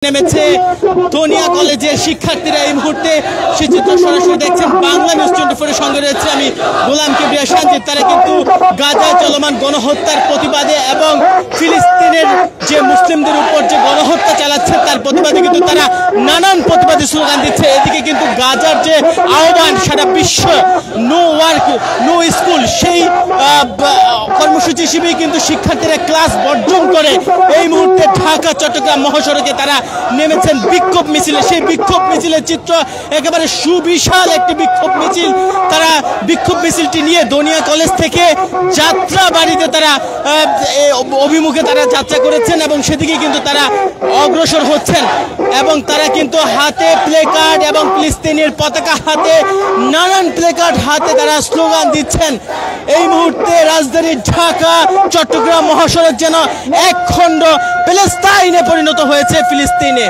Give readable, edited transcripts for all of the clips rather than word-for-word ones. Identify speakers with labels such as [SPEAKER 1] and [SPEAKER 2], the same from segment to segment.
[SPEAKER 1] নেমেছে ধনিয়া কলেজের শিক্ষার্থীরা এই মুহূর্তে সেই চিত্র সরাসরি দেখছেন। বাংলা নিউজ 24 এর সঙ্গে রয়েছে আমি গোলাম কিবরিয়া সঞ্জিত। তারা কিন্তু গাজায় চলমান গণহত্যার প্রতিবাদে এবং ফিলিস্তিনের যে মুসলিমদের উপর যে গণহত্যা চালাচ্ছে তার প্রতিবাদে কিন্তু তারা নানান প্রতিবাদী স্লোগান দিচ্ছে। এদিকে কিন্তু গাজার যে আহ্বান সারা বিশ্ব নো ওয়ার্ক নো স্কুল সেই কর্মসূচি হিসেবেই কিন্তু শিক্ষার্থীরা ক্লাস বর্জন করে এই মুহূর্তে ঢাকা চট্টগ্রাম মহাসড়কে তারা নেমেছেন বিক্ষোভ মিছিলে। সেই বিক্ষোভ মিছিলের চিত্র একেবারে সুবিশাল একটি বিক্ষোভ মিছিল। তারা বিক্ষোভ মিছিলটি নিয়ে ধনিয়া কলেজ থেকে যাত্রা বাড়িতে তারা অভিমুখে তারা যাত্রা করেছেন এবং সেদিকে কিন্তু তারা অগ্রসর হচ্ছেন এবং তারা কিন্তু হাতে প্লে কার্ড এবং ফিলিস্তিনের পতাকা হাতে নানান প্লে কার্ড হাতে তারা স্লোগান দিচ্ছেন। এই মুহূর্তে রাজধানী ঢাকা চট্টগ্রাম মহাসড়ক যেন এক খণ্ড প্যালেস্তাইনে পরিণত হয়েছে ফিলিস্তিনে।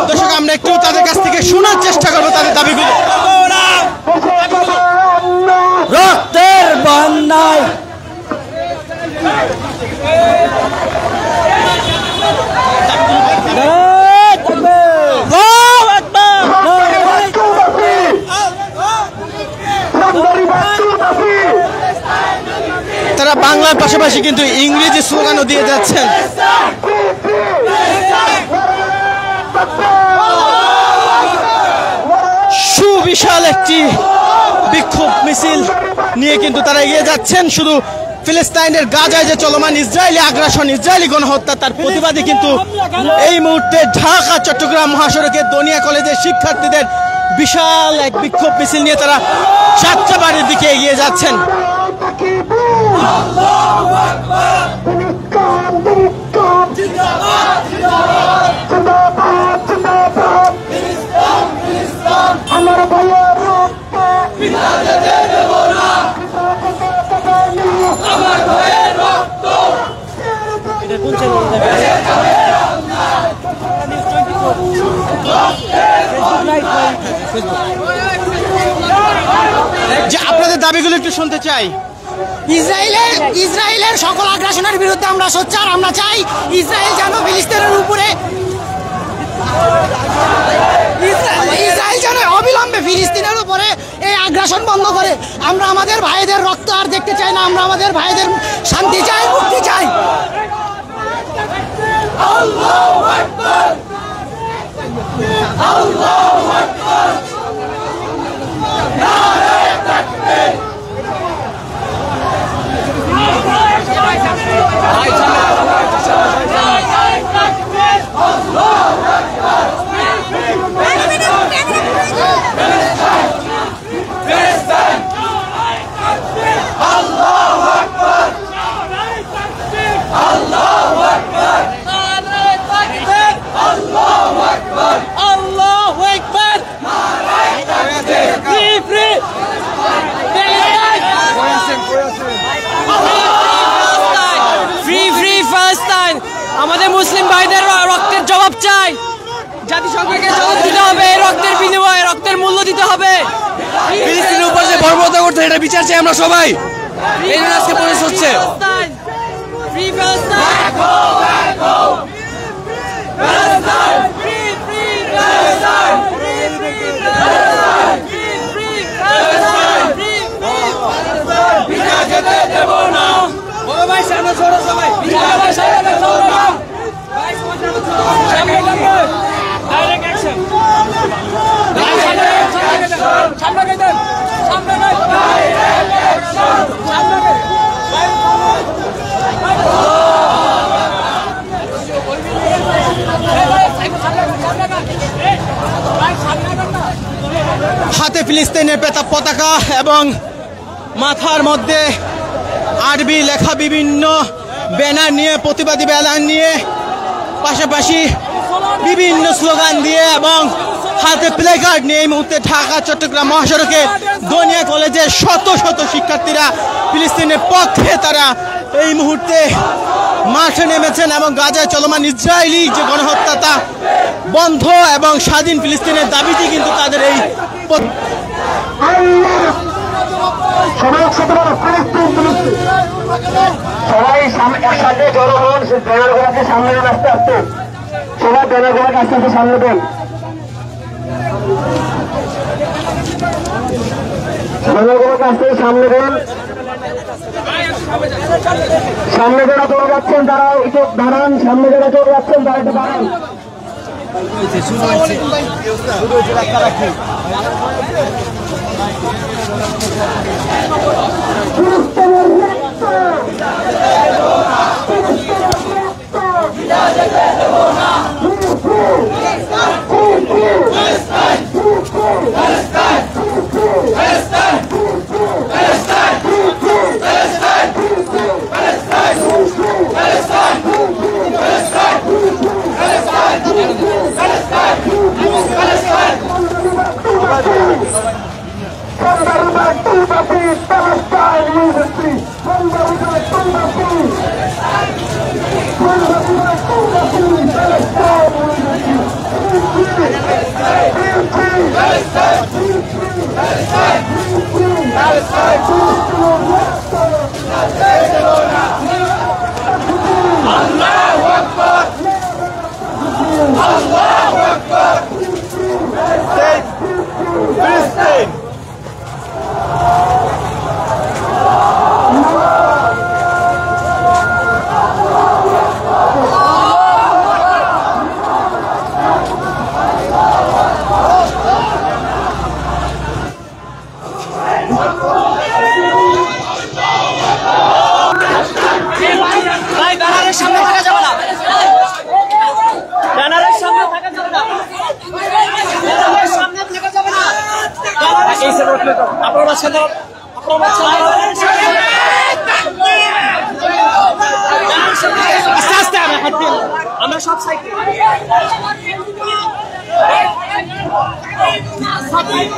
[SPEAKER 1] দর্শক আমরা একটু তাদের কাছ থেকে শোনার চেষ্টা করবো তাদের দাবিগুলো। রক্তের বন্যায় তারা বাংলার পাশাপাশি কিন্তু ইংরেজি স্লোগানও দিয়ে যাচ্ছেন। সুবিশাল একটি বিক্ষোভ মিছিল নিয়ে কিন্তু তারা এগিয়ে যাচ্ছেন। শুধু ফিলিস্তিনের গাজায় যে চলমান ইসরায়েলি আগ্রাসন ইসরায়েলি গণহত্যা তার প্রতিবাদে কিন্তু এই মুহূর্তে ঢাকা চট্টগ্রাম মহাসড়কে ধনিয়া কলেজের শিক্ষার্থীদের বিশাল এক বিক্ষোভ মিছিল নিয়ে তারা যাত্রাবাড়ির দিকে এগিয়ে যাচ্ছেন। যে আপনাদের দাবিগুলো একটু শুনতে চাই।
[SPEAKER 2] ইসরায়েলের সকল আগ্রাসনের বিরুদ্ধে আমরা সোচ্চার। আমরা চাই ইসরায়েল যেন ফিলিস্তিনের উপরে ইসরায়েল যেন অবিলম্বে ফিলিস্তিনের উপরে এই আগ্রাসন বন্ধ করে। আমরা আমাদের ভাইদের রক্ত আর দেখতে চাই না। আমরা আমাদের ভাইদের শান্তি চাই, মুক্তি চাই। আল্লাহু আকবার, আল্লাহু আকবার, নারে তাকবীর।
[SPEAKER 3] আমাদের মুসলিম ভাইদের রক্তের জবাব চাই। জাতিসংঘকে জবাব দিতে হবে। এই রক্তের বিনিময়ে রক্তের মূল্য দিতে হবে।
[SPEAKER 4] ফিলিস্তিনের উপর যে বর্বরতা করতে এটা বিচার চাই আমরা সবাই। এই আজকে পরিবেশ হচ্ছে
[SPEAKER 1] হাতে ফিলিস্তিনের পতাকা এবং মাথার মধ্যে আরবি লেখা বিভিন্ন ব্যানার নিয়ে প্রতিবাদী ব্যানার নিয়ে পাশাপাশি বিভিন্ন স্লোগান দিয়ে এবং হাতে প্লে কার্ড নিয়ে এই মুহূর্তে ঢাকা চট্টগ্রাম মহাসড়কে দনিয়া কলেজের শত শত শিক্ষার্থীরা ফিলিস্তিনের পক্ষে তারা এই মুহূর্তে মাঠে নেমেছেন এবং গাজায় চলমান ইসরায়েলি যে গণহত্যা তা বন্ধ এবং স্বাধীন ফিলিস্তিনের দাবিতে কিন্তু তাদের এই
[SPEAKER 5] সবাই একসাথে জড়ো হন, ব্যানারগুলোকে সামনে দেন আস্তে আস্তে, সবাই ব্যানারগুলোকে আস্তে আস্তে সামনে দেন, ব্যানারগুলোকে আস্তে আস্তে সামনে দেন, সামনে যারা চলে যাচ্ছেন তারা একটু দাঁড়ান, সামনে যারা চলে যাচ্ছেন তারা একটু দাঁড়ান।
[SPEAKER 1] আমরা সব সাইড সামনে দেন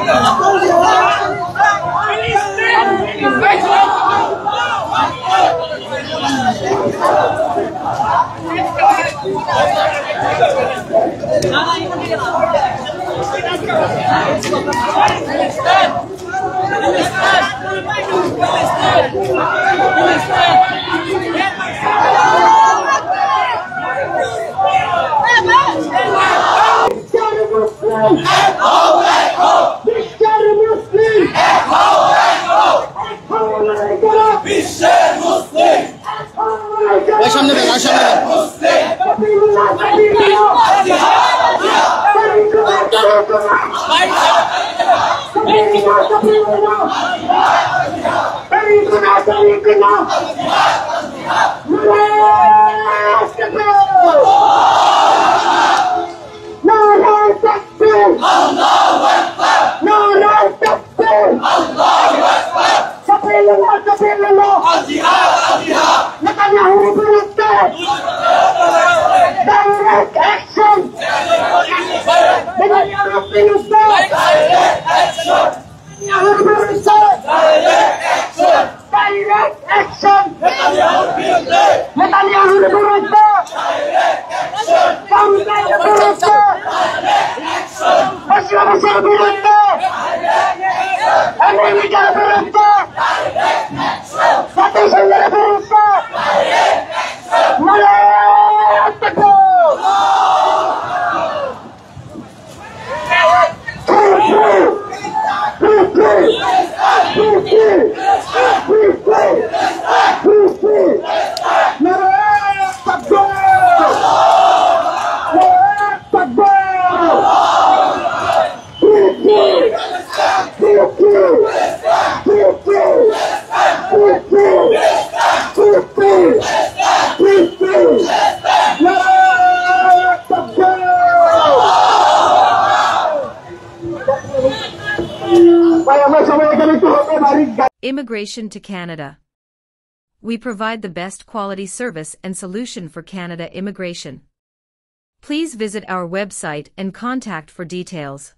[SPEAKER 6] Immigration to Canada. We provide the best quality service and solution for Canada immigration. Please visit our website and contact for details.